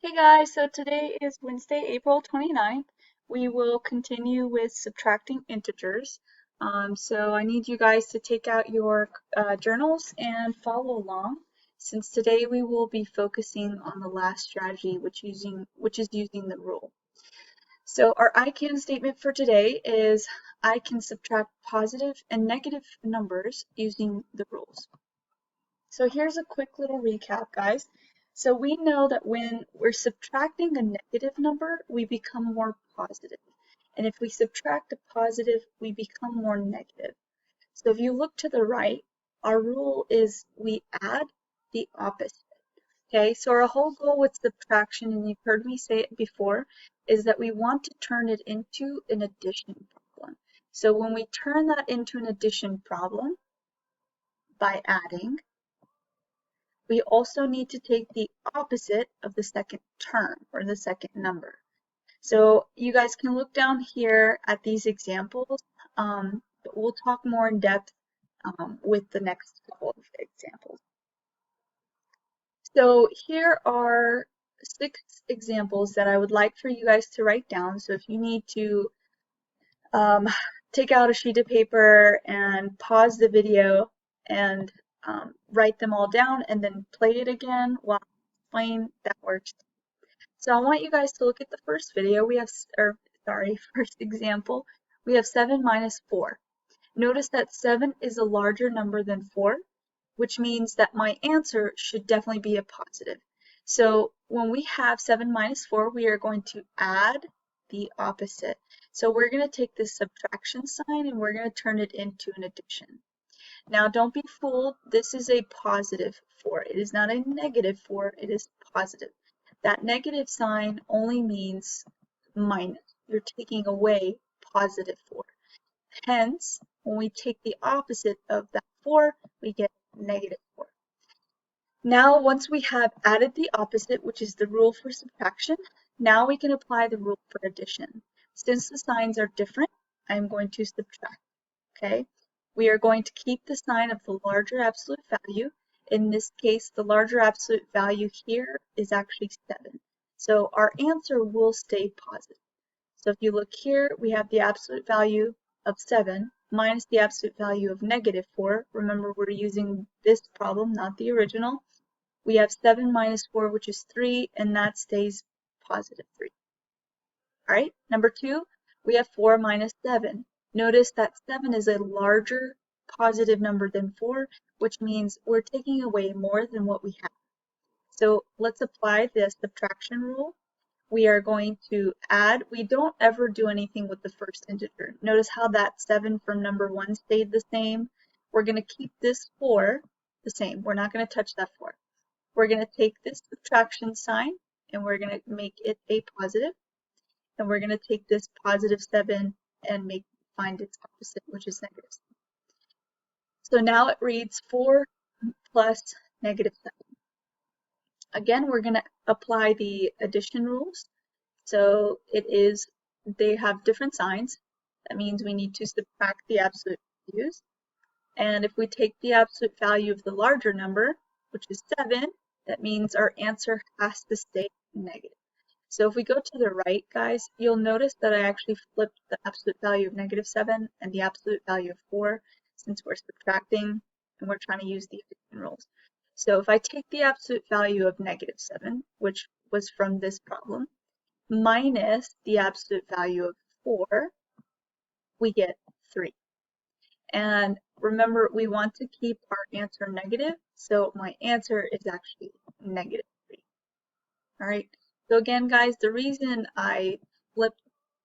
Hey guys, so today is Wednesday, April 29th. We will continue with subtracting integers. So I need you guys to take out your journals and follow along, since today we will be focusing on the last strategy, which is using the rule. So our I can statement for today is I can subtract positive and negative numbers using the rules. So here's a quick little recap, guys. So we know that when we're subtracting a negative number, we become more positive. And if we subtract a positive, we become more negative. So if you look to the right, our rule is we add the opposite. Okay, so our whole goal with subtraction, and you've heard me say it before, is that we want to turn it into an addition problem. So when we turn that into an addition problem by adding, we also need to take the opposite of the second term or the second number. So you guys can look down here at these examples, but we'll talk more in depth with the next couple of examples. So here are 6 examples that I would like for you guys to write down. So if you need to take out a sheet of paper and pause the video and write them all down and then play it again while I explain, that works. So I want you guys to look at the first video. First example. We have 7 minus 4. Notice that 7 is a larger number than 4, which means that my answer should definitely be a positive. So when we have 7 minus 4, we are going to add the opposite. So we're going to take this subtraction sign and we're going to turn it into an addition. Now don't be fooled, this is a positive 4. It is not a negative 4, it is positive. That negative sign only means minus. You're taking away positive 4. Hence, when we take the opposite of that 4, we get negative 4. Now, once we have added the opposite, which is the rule for subtraction, now we can apply the rule for addition. Since the signs are different, I'm going to subtract, okay? We are going to keep the sign of the larger absolute value. In this case, the larger absolute value here is actually 7. So our answer will stay positive. So if you look here, we have the absolute value of 7 minus the absolute value of negative 4. Remember, we're using this problem, not the original. We have 7 minus 4, which is 3, and that stays positive 3. All right, number 2, we have 4 minus 7. Notice that 7 is a larger positive number than 4, which means we're taking away more than what we have. So let's apply the subtraction rule. We are going to add, we don't ever do anything with the first integer. Notice how that 7 from number 1 stayed the same. We're going to keep this 4 the same. We're not going to touch that 4. We're going to take this subtraction sign and we're going to make it a positive. And we're going to take this positive 7 and find its opposite, which is negative 7. So now it reads 4 plus negative 7. Again, we're going to apply the addition rules. So they have different signs. That means we need to subtract the absolute values. And if we take the absolute value of the larger number, which is 7, that means our answer has to stay negative. So if we go to the right, guys, you'll notice that I actually flipped the absolute value of negative 7 and the absolute value of 4, since we're subtracting and we're trying to use the addition rules. So if I take the absolute value of negative 7, which was from this problem, minus the absolute value of 4, we get 3. And remember, we want to keep our answer negative, so my answer is actually negative 3. All right, so again, guys, the reason I flipped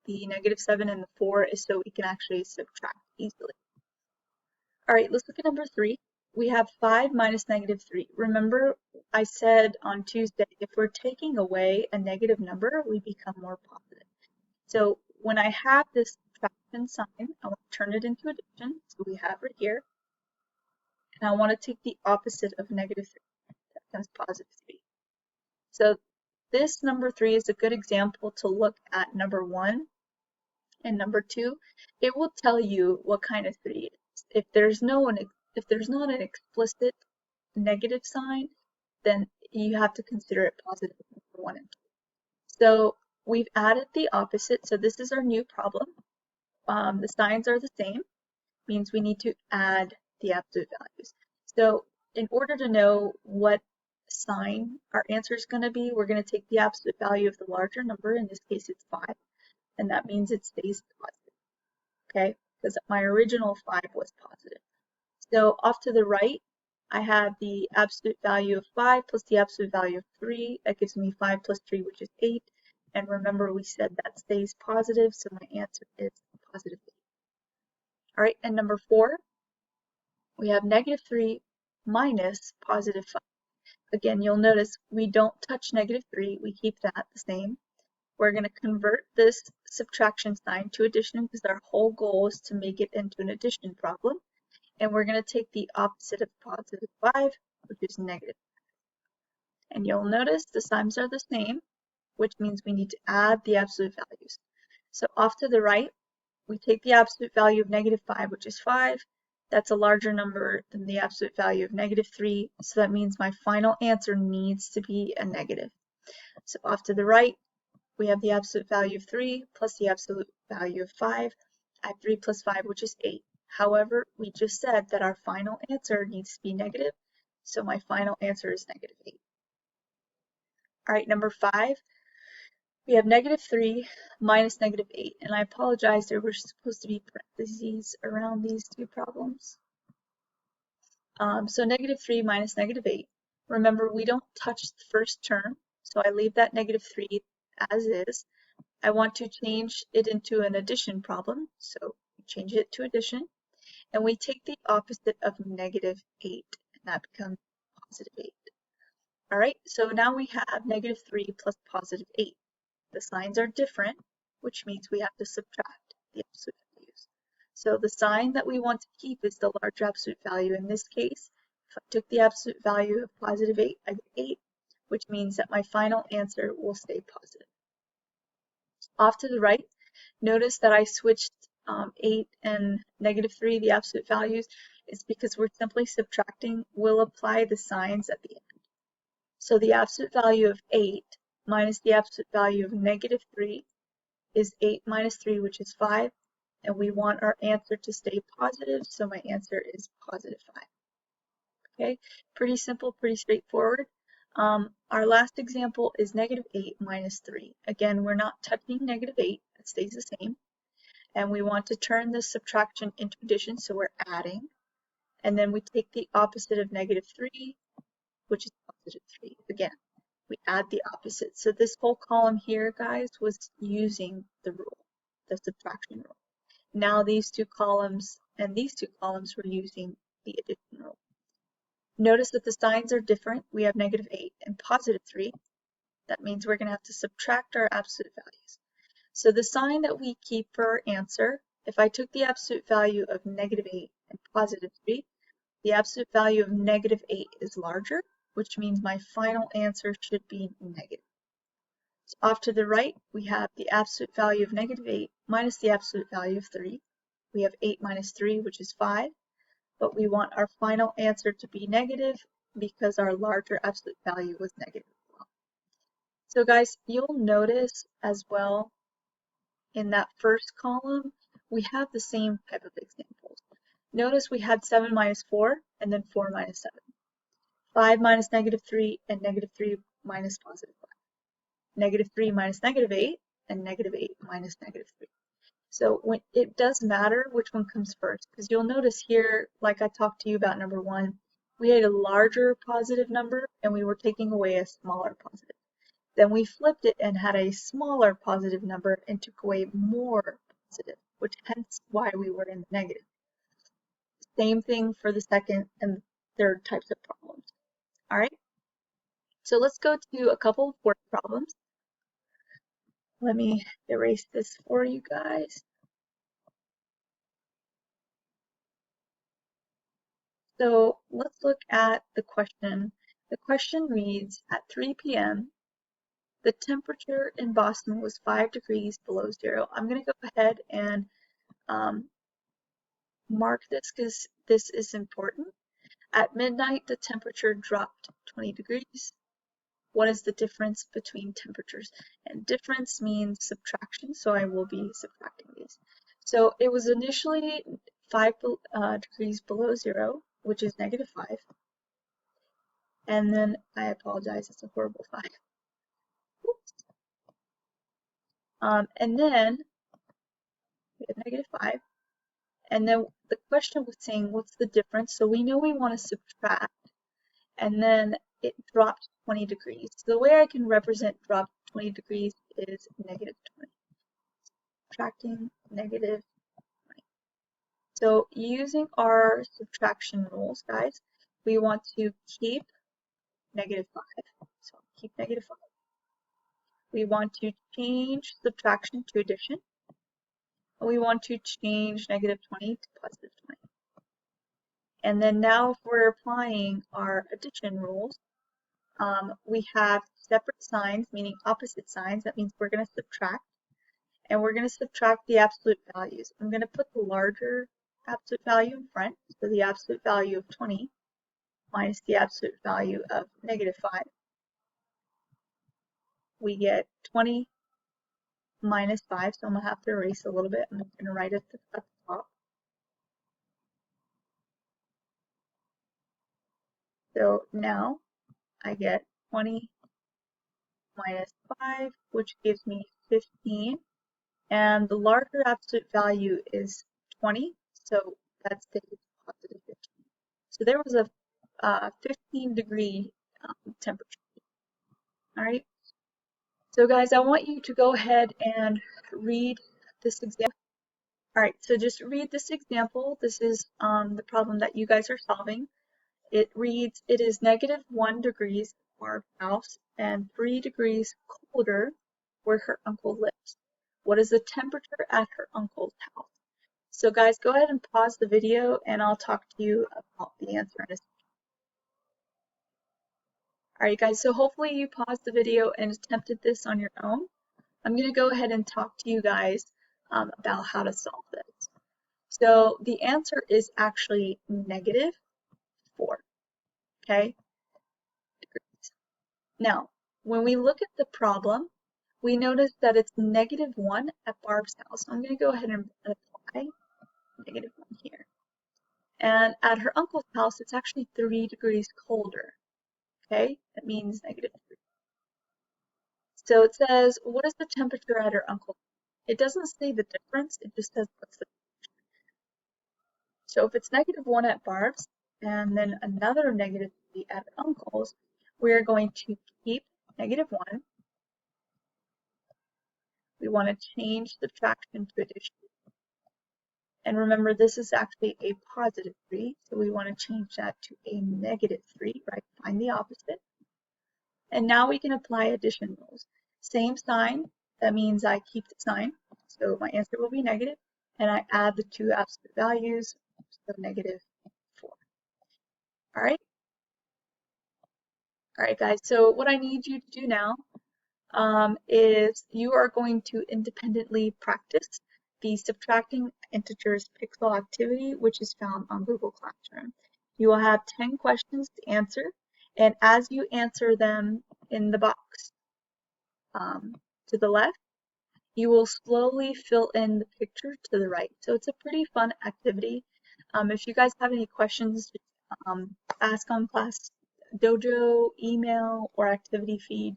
the negative 7 and the 4 is so we can actually subtract easily. All right, let's look at number 3. We have 5 minus negative 3. Remember, I said on Tuesday, if we're taking away a negative number, we become more positive. So when I have this subtraction sign, I want to turn it into addition. So we have it here. And I want to take the opposite of negative 3. That becomes positive 3. So this number 3 is a good example to look at number 1 and number 2. It will tell you what kind of 3 it is. If there's not an explicit negative sign, then you have to consider it positive number 1 and 2. So we've added the opposite. So this is our new problem. The signs are the same, means we need to add the absolute values. So in order to know what sign our answer is going to be, we're going to take the absolute value of the larger number. In this case, it's 5, and that means it stays positive, okay? Because my original 5 was positive. So off to the right, I have the absolute value of 5 plus the absolute value of 3. That gives me 5 plus 3, which is 8. And remember, we said that stays positive, so my answer is positive 8. All right, and number 4, we have negative 3 minus positive 5. Again, you'll notice we don't touch negative 3. We keep that the same. We're going to convert this subtraction sign to addition because our whole goal is to make it into an addition problem. And we're going to take the opposite of positive 5, which is negative. And you'll notice the signs are the same, which means we need to add the absolute values. So off to the right, we take the absolute value of negative 5, which is 5. That's a larger number than the absolute value of negative 3, so that means my final answer needs to be a negative. So off to the right, we have the absolute value of 3 plus the absolute value of 5. I have 3 plus 5, which is 8. However, we just said that our final answer needs to be negative, so my final answer is negative 8. All right, number 5, we have negative 3 minus negative 8, and I apologize, there were supposed to be parentheses around these two problems. So negative 3 minus negative 8. Remember, we don't touch the first term, so I leave that negative 3 as is. I want to change it into an addition problem, so we change it to addition, and we take the opposite of negative 8, and that becomes positive 8. All right, so now we have negative 3 plus positive 8. The signs are different, which means we have to subtract the absolute values. So the sign that we want to keep is the large absolute value. In this case, if I took the absolute value of positive 8, I get 8, which means that my final answer will stay positive. Off to the right, notice that I switched 8 and negative 3, the absolute values, is because we're simply subtracting. We'll apply the signs at the end. So the absolute value of 8 minus the absolute value of negative 3 is 8 minus 3, which is 5. And we want our answer to stay positive, so my answer is positive 5. Okay, pretty simple, pretty straightforward. Our last example is negative 8 minus 3. Again, we're not touching negative 8, it stays the same. And we want to turn this subtraction into addition, so we're adding. And then we take the opposite of negative 3, which is positive 3. Again, we add the opposite. So this whole column here, guys, was using the rule, the subtraction rule. Now these two columns and these two columns were using the addition rule. Notice that the signs are different. We have negative 8 and positive 3. That means we're going to have to subtract our absolute values. So the sign that we keep for our answer, if I took the absolute value of negative 8 and positive 3, the absolute value of negative 8 is larger, which means my final answer should be negative. So off to the right, we have the absolute value of negative 8 minus the absolute value of 3. We have 8 minus 3, which is 5, but we want our final answer to be negative because our larger absolute value was negative as well. So guys, you'll notice as well in that first column, we have the same type of examples. Notice we had 7 minus 4 and then 4 minus 7. 5 minus negative 3 and negative 3 minus positive 5. Negative 3 minus negative 8 and negative 8 minus negative 3. So when it does matter which one comes first, because you'll notice here, like I talked to you about number 1, we had a larger positive number and we were taking away a smaller positive. Then we flipped it and had a smaller positive number and took away more positive, which hence why we were in the negative. Same thing for the second and third types of problems. All right, so let's go to a couple of word problems. Let me erase this for you guys. So let's look at the question. The question reads, at 3 p.m., the temperature in Boston was 5 degrees below zero. I'm going to go ahead and mark this because this is important. At midnight, the temperature dropped 20 degrees. what is the difference between temperatures? And difference means subtraction, so I will be subtracting these. So it was initially 5 degrees below 0, which is -5. And then, I apologize, it's a horrible 5. Oops. And then we have -5. And then the question was saying, what's the difference? So we know we want to subtract. And then it dropped 20 degrees. So the way I can represent drop 20 degrees is -20. Subtracting -20. So using our subtraction rules, guys, we want to keep -5. So keep -5. We want to change subtraction to addition. And we want to change -20 to +20. And then now if we're applying our addition rules, we have separate signs, meaning opposite signs. That means we're going to subtract. And we're going to subtract the absolute values. I'm going to put the larger absolute value in front. So the absolute value of 20 minus the absolute value of -5. We get 20 minus 5. So I'm going to have to erase a little bit. I'm going to write it at the top. So now I get 20 minus 5, which gives me 15. And the larger absolute value is 20, so that's the positive 15. So there was a 15-degree temperature. All right. So guys, I want you to go ahead and read this example. All right, so just read this example. This is the problem that you guys are solving. It reads, it is -1 degrees Barb's house and 3 degrees colder where her uncle lives. What is the temperature at her uncle's house? So guys, go ahead and pause the video and I'll talk to you about the answer in a second. Alright guys, so hopefully you paused the video and attempted this on your own. I'm going to go ahead and talk to you guys about how to solve this. So the answer is actually -4, okay? Now, when we look at the problem, we notice that it's -1 at Barb's house. So I'm going to go ahead and apply -1 here. And at her uncle's house, it's actually 3 degrees colder. Okay, that means -3. So it says, what is the temperature at her uncle's? It doesn't say the difference, it just says what's the temperature. So if it's -1 at Barb's, and then another -3 at her uncle's, we're going to keep -1. We want to change subtraction to addition. And remember, this is actually a +3, so we want to change that to a -3, right? Find the opposite. And now we can apply addition rules. Same sign, that means I keep the sign. So my answer will be negative, and I add the two absolute values, so -4. All right? All right, guys, so what I need you to do now is you are going to independently practice the subtracting integers pixel activity, which is found on Google Classroom. You will have 10 questions to answer, and as you answer them in the box to the left, you will slowly fill in the picture to the right. So it's a pretty fun activity. If you guys have any questions, ask on Class Dojo, email, or activity feed,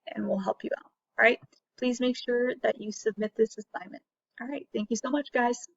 and we'll help you out. All right, please make sure that you submit this assignment. All right, thank you so much, guys.